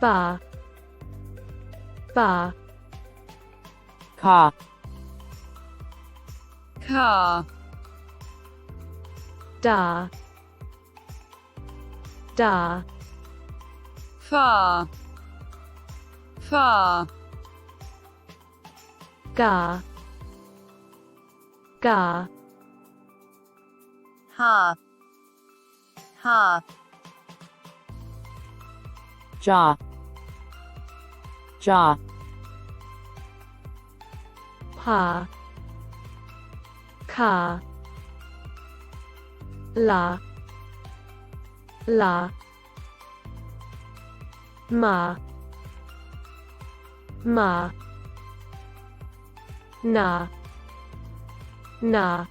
ba, ba, car, car, da, da, far, far, ga, ga, ha, ha, jar, jar, pa, ka, la, la, ma, ma, na, na,